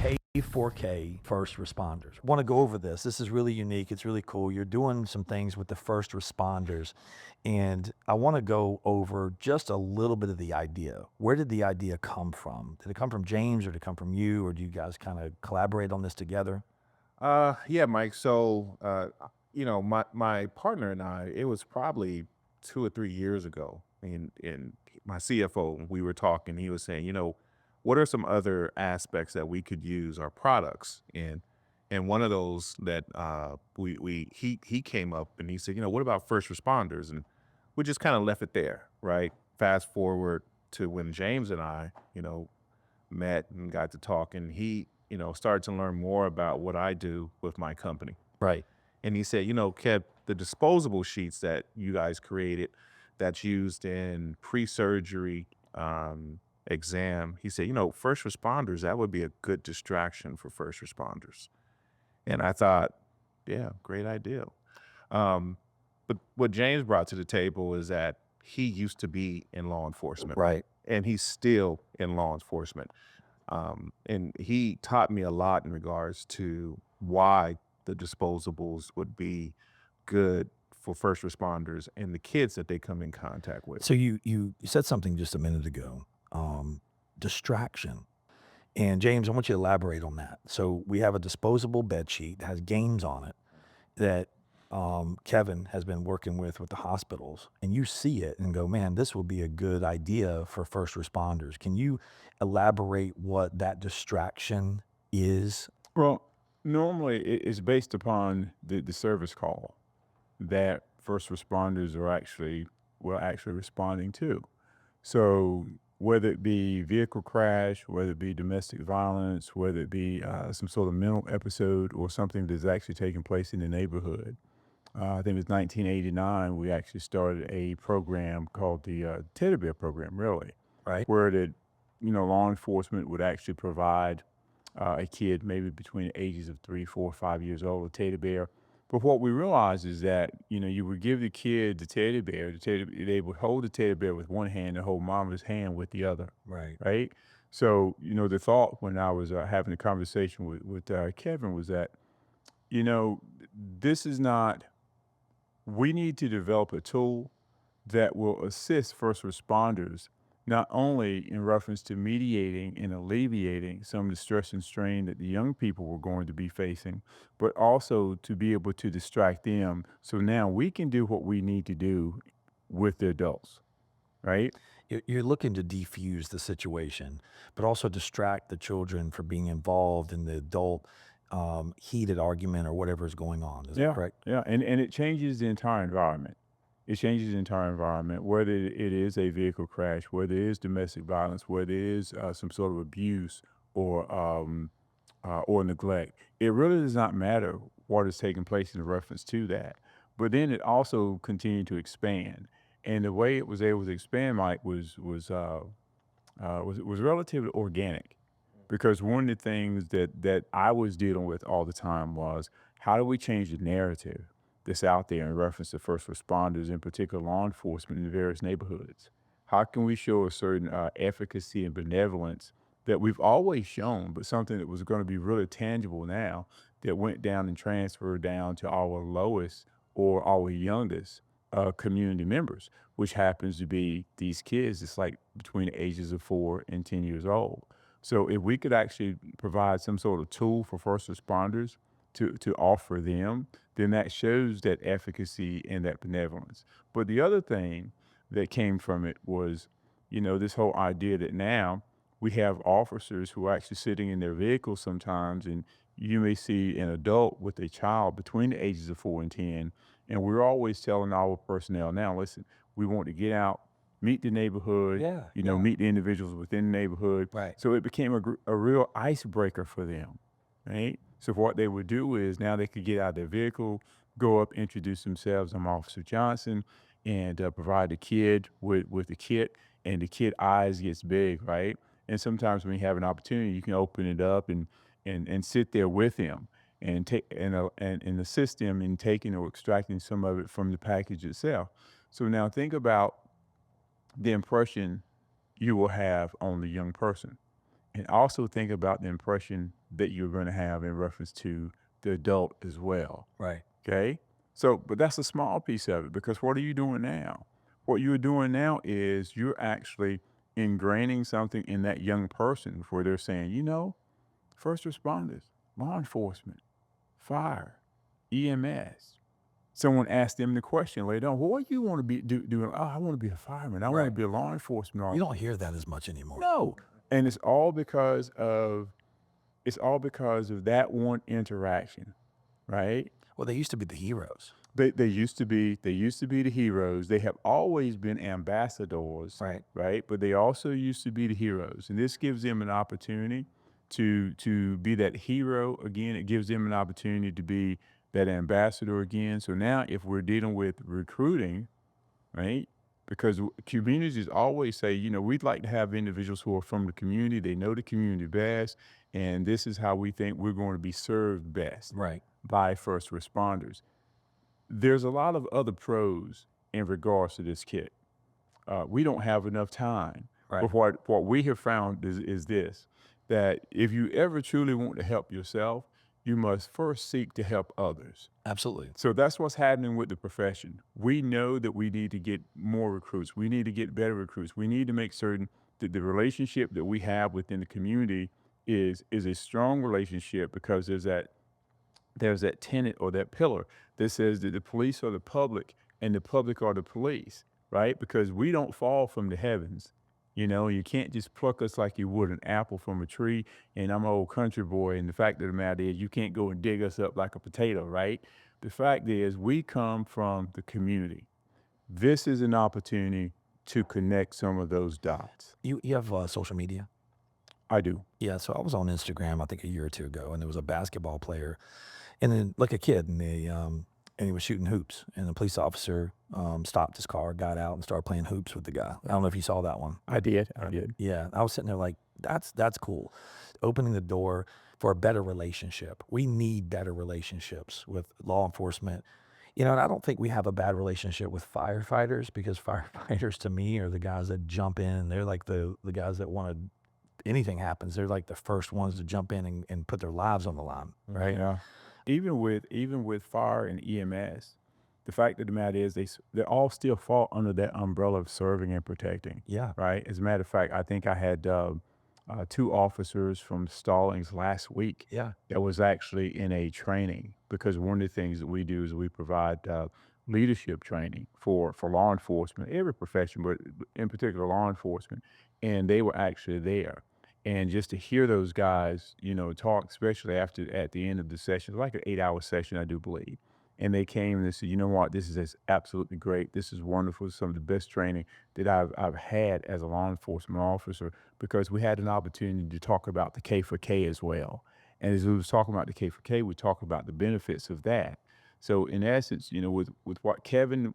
K4K first responders. I want to go over this. This is really unique. It's really cool. You're doing some things with the first responders, and I want to go over just a little bit of the idea. Where did the idea come from? Did it come from James, or did it come from you, or do you guys kind of collaborate on this together? Yeah, Mike. So, my partner and I, it was probably 2 or 3 years ago, and my CFO, we were talking. He was saying, what are some other aspects that we could use our products in? And one of those that he came up and he said, what about first responders? And we just kind of left it there, right? Fast forward to when James and I, met and got to talking, he, started to learn more about what I do with my company. Right. And he said, Kev, the disposable sheets that you guys created that's used in pre-surgery exam, he said, first responders, that would be a good distraction for first responders. And I thought, yeah, great idea. Um, but what James brought to the table is that he used to be in law enforcement Right. and he's still in law enforcement. And he taught me a lot in regards to why the disposables would be good for first responders and the kids that they come in contact with. So you said something just a minute ago. Distraction. And James, I want you to elaborate on that. So we have a disposable bed sheet that has games on it that Kevin has been working with the hospitals, and you see it and go, man, this will be a good idea for first responders. Can you elaborate what that distraction is? Well, normally it's based upon the service call that first responders are actually responding to. So whether it be vehicle crash, whether it be domestic violence, whether it be some sort of mental episode or something that's actually taking place in the neighborhood. I think it was 1989. We actually started a program called the Teddy Bear Program, really, Right. where law enforcement would actually provide a kid maybe between the ages of 3, 4, 5 years old a teddy bear. But what we realized is that you would give the kid the teddy bear. They would hold the teddy bear with one hand and hold mama's hand with the other, Right. right? So the thought when I was having a conversation with Kevin was that this is not. We need to develop a tool that will assist first responders not only in reference to mediating and alleviating some of the stress and strain that the young people were going to be facing, but also to be able to distract them. So now we can do what we need to do with the adults, right? You're looking to defuse the situation, but also distract the children from being involved in the adult heated argument or whatever is going on. Is that Yeah, correct? yeah, and it changes the entire environment. It changes the entire environment, whether it is a vehicle crash, whether it is domestic violence, whether it is some sort of abuse or neglect. It really does not matter what is taking place in reference to that. But then it also continued to expand, and the way it was able to expand, Mike, was relatively organic because one of the things that I was dealing with all the time was how do we change the narrative that's out there in reference to first responders, in particular law enforcement in the various neighborhoods? How can we show a certain efficacy and benevolence that we've always shown, but something that was going to be really tangible now that went down and transferred down to our lowest or our youngest community members, which happens to be these kids. It's like between the ages of 4 and 10 years old. So if we could actually provide some sort of tool for first responders to offer them, then that shows that efficacy and that benevolence. But the other thing that came from it was, this whole idea that now we have officers who are actually sitting in their vehicles sometimes, and you may see an adult with a child between the ages of 4 and 10. And we're always telling our personnel now, listen, we want to get out, meet the neighborhood, Yeah. Yeah. meet the individuals within the neighborhood. Right. So it became a real icebreaker for them, right? So what they would do is now they could get out of their vehicle, go up, introduce themselves. I'm Officer Johnson, and provide the kid with the kit, and the kid eyes gets big, right? And sometimes when you have an opportunity, you can open it up and sit there with him and take and assist them in taking or extracting some of it from the package itself. So now think about the impression you will have on the young person. And also think about the impression that you're going to have in reference to the adult as well. Right. Okay. So, but that's a small piece of it, because what are you doing now? What you're doing now is you're actually ingraining something in that young person where they're saying, first responders, law enforcement, fire, EMS. Someone asked them the question later on, well, what do you want to be doing? Oh, I want to be a fireman. I want to Right. be a law enforcement You officer. don't hear that as much anymore. No. And it's all because of that one interaction, right? Well, they used to be the heroes. They used to be the heroes. They have always been ambassadors, Right. right? But they also used to be the heroes, and this gives them an opportunity to be that hero again. It gives them an opportunity to be that ambassador again. So now, if we're dealing with recruiting, right? Because communities always say, we'd like to have individuals who are from the community. They know the community best, and this is how we think we're going to be served best Right. by first responders. There's a lot of other pros in regards to this kit. We don't have enough time. Right. But what we have found is this, that if you ever truly want to help yourself, you must first seek to help others. Absolutely. So that's what's happening with the profession. We know that we need to get more recruits. We need to get better recruits. We need to make certain that the relationship that we have within the community is a strong relationship, because there's that tenet or that pillar that says that the police are the public and the public are the police, right? Because we don't fall from the heavens. You can't just pluck us like you would an apple from a tree. And I'm an old country boy, and the fact of the matter is you can't go and dig us up like a potato, right? The fact is we come from the community. This is an opportunity to connect some of those dots. You have social media? I do. Yeah. So I was on Instagram, I think a year or two ago, and there was a basketball player, and then like a kid, and he was shooting hoops, and the police officer stopped his car, got out, and started playing hoops with the guy. I don't know if you saw that one. I did. Yeah, I was sitting there like, that's cool. Opening the door for a better relationship. We need better relationships with law enforcement. And I don't think we have a bad relationship with firefighters, because firefighters to me are the guys that jump in, and they're like the guys that want to, anything happens, they're like the first ones to jump in and put their lives on the line, right? Yeah. Even with fire and EMS, the fact of the matter is they all still fall under that umbrella of serving and protecting. Yeah. Right. As a matter of fact, I think I had 2 officers from Stallings last week Yeah. that was actually in a training, because one of the things that we do is we provide leadership training for law enforcement, every profession, but in particular law enforcement, and they were actually there. And just to hear those guys, talk, especially at the end of the session, like an 8-hour session, I do believe. And they came and they said, you know what, this is absolutely great. This is wonderful. Some of the best training that I've had as a law enforcement officer, because we had an opportunity to talk about the K4K as well. And as we was talking about the K4K, we talked about the benefits of that. So in essence, with what Kevin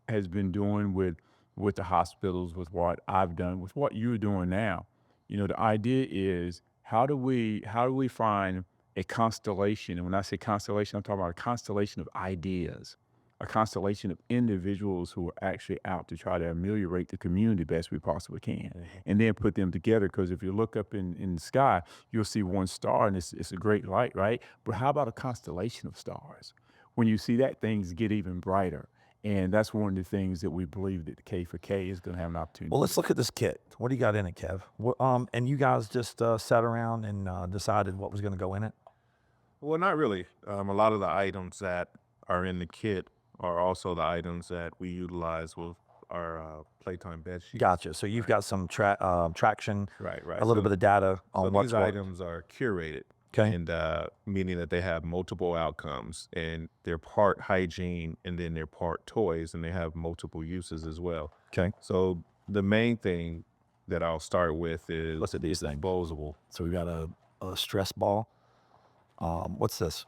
has been doing with the hospitals, with what I've done, with what you're doing now, the idea is how do we find a constellation? And when I say constellation, I'm talking about a constellation of ideas, a constellation of individuals who are actually out to try to ameliorate the community best we possibly can, and then put them together. Because if you look up in the sky, you'll see one star, and it's a great light, right? But how about a constellation of stars? When you see that, things get even brighter. And that's one of the things that we believe that the K4K is going to have an opportunity. Well, let's look at this kit. What do you got in it, Kev? And you guys just sat around and decided what was going to go in it? Well, not really. A lot of the items that are in the kit are also the items that we utilize with our playtime bed sheets. Gotcha. So you've got some traction, Right. a little bit of data on So what's these what. items are curated. Okay. And meaning that they have multiple outcomes, and they're part hygiene and then they're part toys, and they have multiple uses as well. Okay. So the main thing that I'll start with is Look at these things. disposable. So we got a stress ball. What's this?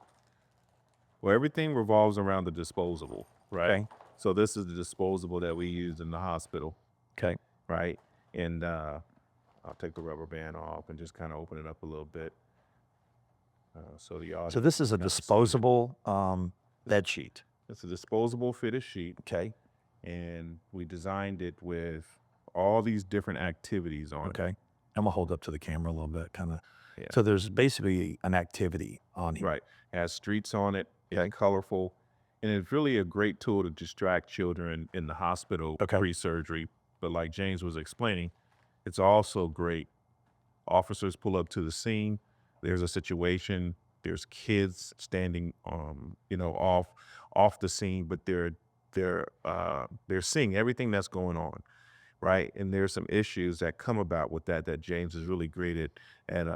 Well, everything revolves around the disposable, right? Okay. So this is the disposable that we use in the hospital, Okay. right? And I'll take the rubber band off and just kind of open it up a little bit. So the audience. So this is a can see it. disposable bed sheet. It's a disposable fitted sheet, Okay. and we designed it with all these different activities on it. Okay. I'm gonna hold up to the camera a little bit, kind of. Yeah. So there's basically an activity on here. Right. It has streets on it. It's colorful. And it's really a great tool to distract children in the hospital Okay. pre-surgery. But like James was explaining, it's also great. Officers pull up to the scene. There's a situation. There's kids standing, off the scene, but they're seeing everything that's going on, right? And there's some issues that come about with that James is really great at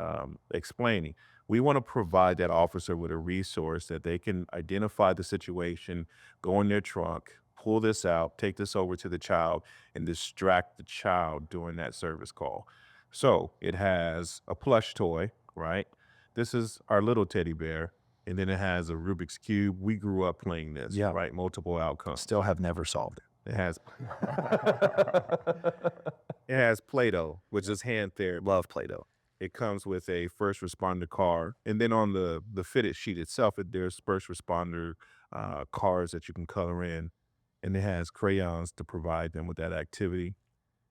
explaining. We want to provide that officer with a resource that they can identify the situation, go in their trunk, pull this out, take this over to the child, and distract the child during that service call. So it has a plush toy, right? This is our little teddy bear. And then it has a Rubik's Cube. We grew up playing this, Yeah. right? Multiple outcomes. Still have never solved It has it has Play-Doh, which is hand it. therapy. Love Play-Doh. It comes with a first responder car, and then on the fitted sheet itself, there's first responder cars that you can color in, and it has crayons to provide them with that activity.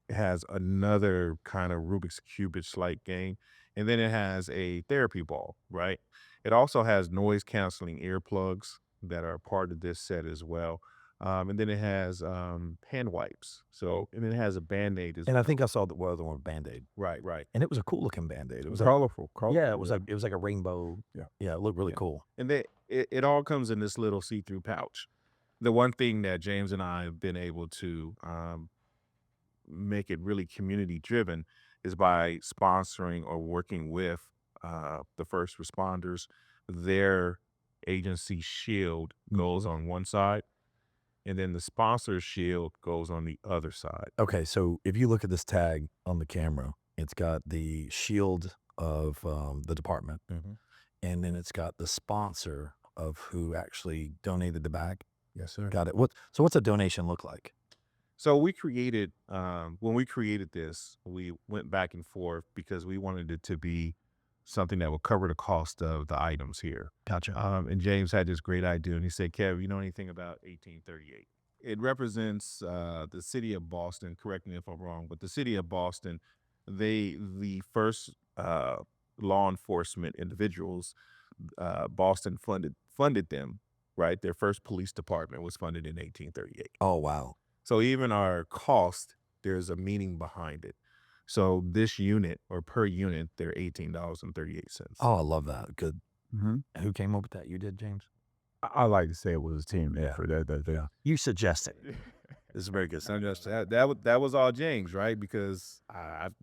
It has another kind of Rubik's Cube-ish like game, and then it has a therapy ball, right? It also has noise canceling earplugs that are part of this set as well. And then it has hand wipes. So, and then it has a Band-Aid as And I well. think I saw the other one with Band-Aid, Right, right. and it was a cool looking Band-Aid. It was Colorful. yeah, it was like a rainbow. Yeah. Yeah, it looked really Yeah. cool. And it all comes in this little see-through pouch. The one thing that James and I have been able to make it really community driven is by sponsoring or working with the first responders. Their agency shield goes on one side, and then the sponsor shield goes on the other side. Okay, so if you look at this tag on the camera, it's got the shield of the department, and then it's got the sponsor of who actually donated the bag. Yes, sir. Got it. What's a donation look like? So we created, when we created this, we went back and forth because we wanted it to be something that would cover the cost of the items here. Gotcha. And James had this great idea, and he said, "Kev, you know anything about 1838?" It represents the city of Boston. Correct me if I'm wrong, but the city of Boston, the first law enforcement individuals, Boston funded them. Right, their first police department was funded in 1838. Oh wow. So even our cost, there's a meaning behind it. So this unit or per unit, they're $18.38. Oh, I love that. Good. Mm-hmm. Who came up with that? You did, James? I like to say it was a team Yeah. effort. Yeah. You suggested. This is very good. So that was all James, right? Because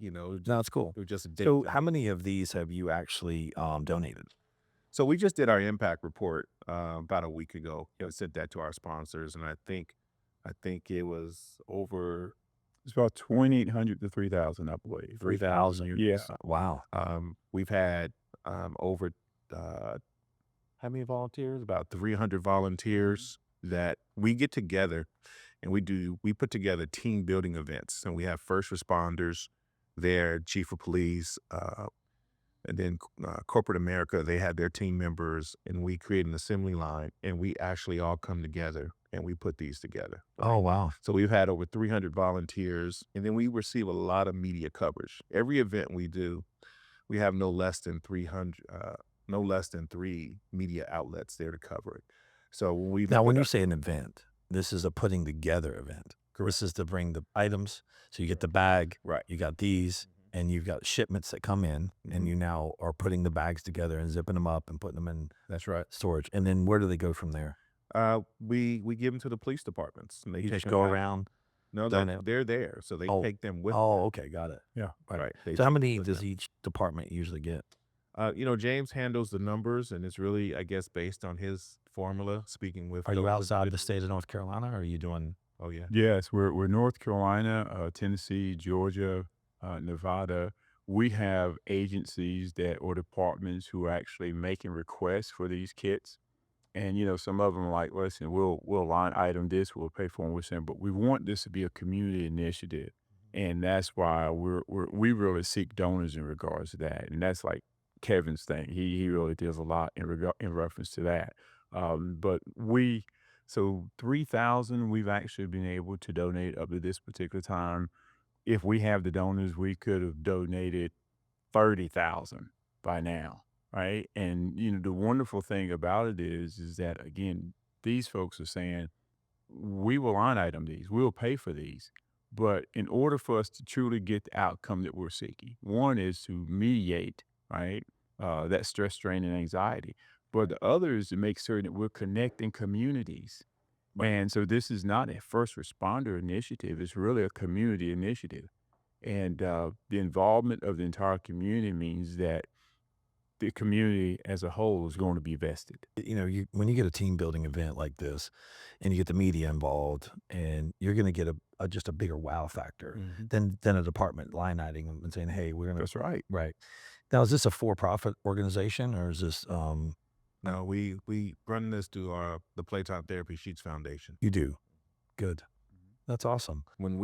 No, it's cool. it was just a So how many of these have you actually donated? So we just did our impact report about a week ago. Sent that to our sponsors, and I think it was over It's about 2,800 to 3,000, I believe. 3,000. Yeah. Wow. we've had over how many volunteers? About 300 volunteers that we get together and we put together team building events, and we have first responders there, chief of police, and then corporate America, they had their team members, and we create an assembly line, and we actually all come together and we put these together. Oh wow. So we've had over 300 volunteers, and then we receive a lot of media coverage. Every event we do, we have no less than 3 media outlets there to cover it. So when we Now, when you say an event, this is a putting together event. This is to bring the items. So you get the bag, right, you got these, and you've got shipments that come in, and you now are putting the bags together and zipping them up and putting them in that's right. storage. And then where do they go from there? We give them to the police departments, and they You take just them go out. around. No, donate. they're there, so they Oh. take them with Oh, okay, got it. Yeah. them. Right. They So how take many with does them. each department usually get? James handles the numbers, and it's really, I guess, based on his formula. Speaking with Are you those outside the individuals. state of North Carolina, or are you doing? Oh yeah. Yes, we're North Carolina, Tennessee, Georgia, Nevada. We have agencies or departments who are actually making requests for these kits. And, some of them are like, listen, we'll line item this, we'll pay for them, we're saying, but we want this to be a community initiative. And that's why we really seek donors in regards to that. And that's like Kevin's thing. He really does a lot in reference to that. But so 3,000 we've actually been able to donate up to this particular time. if we have the donors, we could have donated 30,000 by now, right? And the wonderful thing about it is that again, these folks are saying we will line item these, we'll pay for these. But in order for us to truly get the outcome that we're seeking, one is to mediate, right, that stress, strain, and anxiety. But the other is to make certain that we're connecting communities. Right. And so this is not a first responder initiative; it's really a community initiative. And the involvement of the entire community means that the community as a whole is going to be vested. When you get a team building event like this, and you get the media involved, and you're going to get just a bigger wow factor than a department line item and saying, "Hey, we're going to." That's right. Right. Now, is this a for-profit organization, or is this No, we run this through the Playtime Therapy Sheets Foundation. you do? Good. That's awesome. When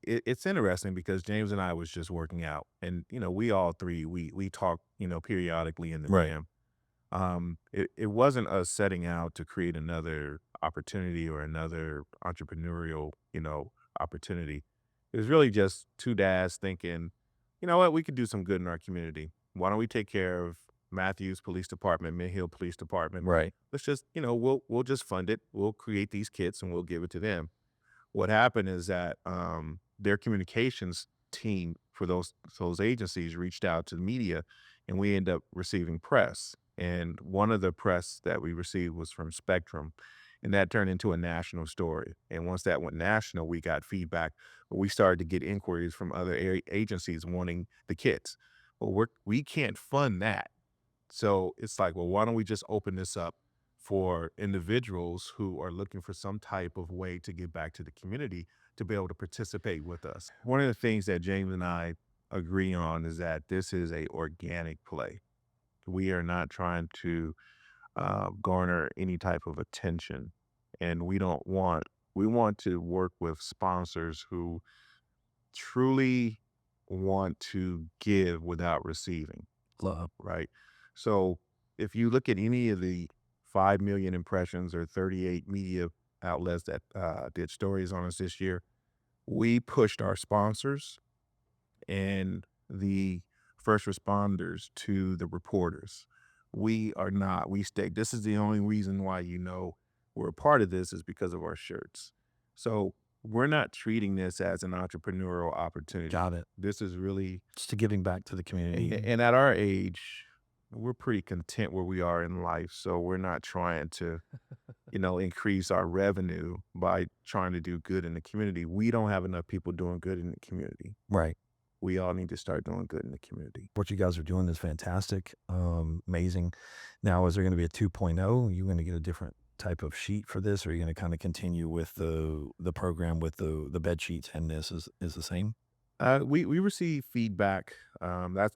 it's interesting because James and I was just working out, and we all three we talk periodically in the Right. gym. It wasn't us setting out to create another opportunity or another entrepreneurial opportunity. It was really just two dads thinking, you know what, we could do some good in our community. Why don't we take care of Matthews Police Department, Mid Hill Police Department? Right. Let's just we'll just fund it. We'll create these kits and we'll give it to them. What happened is that their communications team for those agencies reached out to the media, and we end up receiving press. And one of the press that we received was from Spectrum, and that turned into a national story. And once that went national, we got feedback. We started to get inquiries from other agencies wanting the kits. Well, we can't fund that. So it's like, well, why don't we just open this up for individuals who are looking for some type of way to give back to the community to be able to participate with us. One of the things that James and I agree on is that this is a organic play. We are not trying to garner any type of attention, and we want to work with sponsors who truly want to give without receiving. Love. Right. So if you look at any of the 5 million impressions or 38 media outlets that did stories on us this year, we pushed our sponsors and the first responders to the reporters. We are not, we stay. This is the only reason why we're a part of this is because of our shirts. So we're not treating this as an entrepreneurial opportunity. Got it. This is really Just to giving back to the community. and at our age, we're pretty content where we are in life. So we're not trying to, increase our revenue by trying to do good in the community. We don't have enough people doing good in the community. Right. We all need to start doing good in the community. What you guys are doing is fantastic. Amazing. Now, is there going to be a 2.0? Are you going to get a different type of sheet for this, or are you going to kind of continue with the program with the bed sheets, and this is the same? We receive feedback.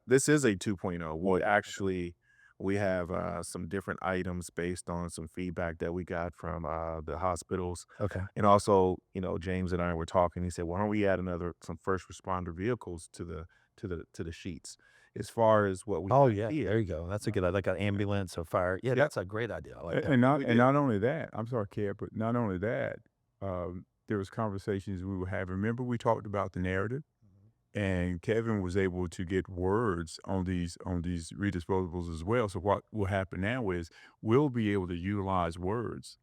This is a 2.0. Well, actually, we have some different items based on some feedback that we got from the hospitals, Okay. and also, James and I were talking. He said, "Why don't we add some first responder vehicles to the sheets?" As far as what we Oh have yeah, here, there you go. That's a good idea. Like an ambulance or fire. Yeah, Yep. that's a great idea. I like that. And not We and did. not only that, I'm sorry, Kev, but not only that, there was conversations we were having. Remember, we talked about the narrative, and Kevin was able to get words on these redisposables as well. So what will happen now is we'll be able to utilize words,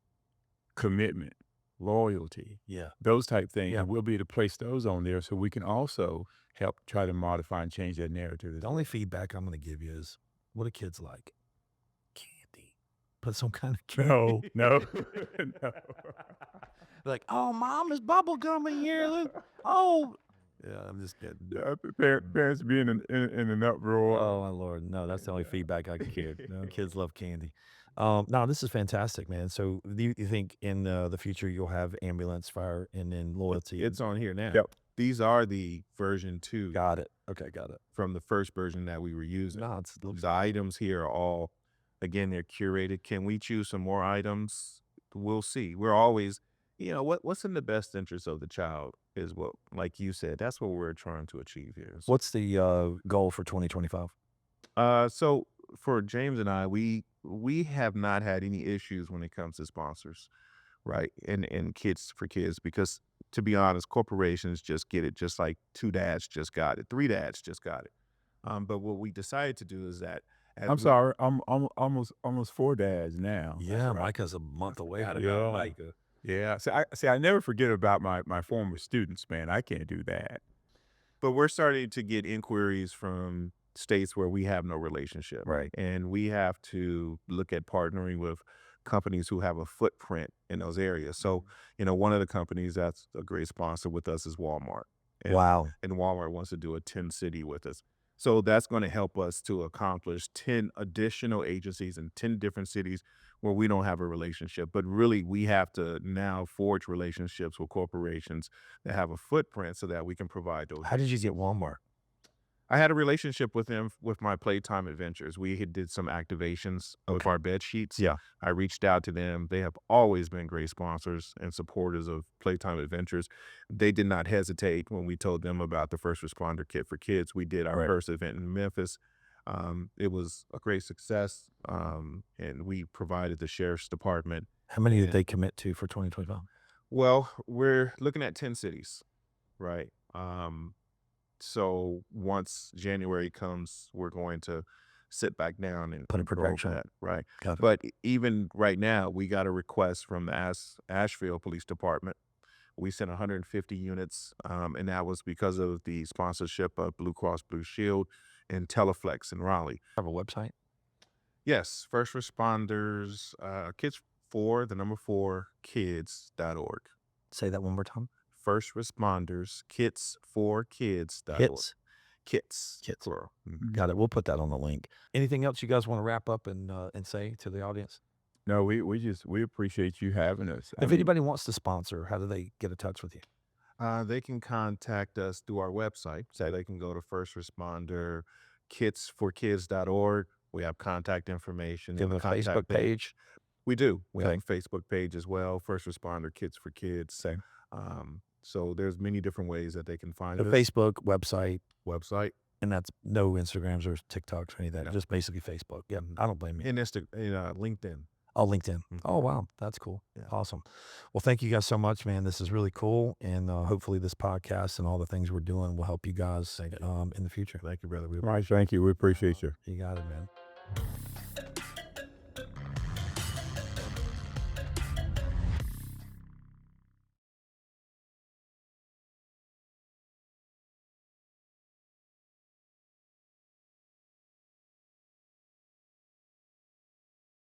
commitment, loyalty, Yeah. those type things, Yeah. and we'll be able to place those on there so we can also help try to modify and change that narrative. The only feedback I'm going to give you is, what do kids like? Candy. Put some kind of candy. No, no. Like, oh, mom, is bubble gum in here. Look. Oh. Yeah, I'm just kidding. Parents being in an uproar. Oh my Lord, no, that's the only feedback I can give. No, kids love candy. No, this is fantastic, man. So, do you think in the future you'll have ambulance, fire, and then loyalty? It's on here now. Yep. These are the version 2 Got it. Okay, got it. from the first version that we were using. No, The items here are all, again, they're curated. Can we choose some more items? We'll see. We're always, what's in the best interest of the child is what, like you said, that's what we're trying to achieve here. what's the goal for 2025? So for James and I, we have not had any issues when it comes to sponsors. right? And kids for kids, because to be honest, corporations just get it, just like 2 dads just got it, 3 dads just got it. But what we decided to do is that as I'm we sorry, I'm almost 4 dads now. Yeah, right. Micah's a month away forgot from about that. Micah. Yeah, I never forget about my former students, man. I can't do that. But we're starting to get inquiries from states where we have no relationship. Right. And we have to look at partnering with companies who have a footprint in those areas. So, one of the companies that's a great sponsor with us is Walmart. And, Wow. and Walmart wants to do a 10 city with us. So that's going to help us to accomplish 10 additional agencies in 10 different cities where we don't have a relationship. But really, we have to now forge relationships with corporations that have a footprint so that we can provide those. How did you get Walmart? I had a relationship with them with my Playtime Adventures. We had did some activations with our bed sheets. Yeah. I reached out to them. They have always been great sponsors and supporters of Playtime Adventures. They did not hesitate when we told them about the first responder kit for kids. We did our Right. first event in Memphis. It was a great success, and we provided the sheriff's department. How many did And- they commit to for 2025? Well, we're looking at 10 cities, right? So once January comes, we're going to sit back down and Put a control projection. that, right? Got it. But even right now, we got a request from the Asheville Police Department. We sent 150 units, and that was because of the sponsorship of Blue Cross Blue Shield and Teleflex in Raleigh. Have a website? Yes, first responders, kids for the number 4 kids.org. Say that one more time. First responders, kits for kids.org. Kits. Kits. Kits. Plural. Got it. We'll put that on the link. Anything else you guys want to wrap up and say to the audience? No, we appreciate you having us. If anybody wants to sponsor, how do they get in touch with you? They can contact us through our website. So they can go to first responder kitsforkids.org. We have contact information. Do you have a contact Facebook page? We do. We Okay. have a Facebook page as well, First Responder Kids for Kids. Same. So there's many different ways that they can find The us. Facebook website, Website and that's no Instagrams or TikToks or any of that. No. Just basically Facebook. Yeah, I don't blame you. and LinkedIn. Oh, LinkedIn. Mhm. Oh, wow. That's cool. Yeah. Awesome. Well, thank you guys so much, man. This is really cool. And hopefully this podcast and all the things we're doing will help you guys in the future. Thank you, brother. Right, thank you. We appreciate you. You got it, man.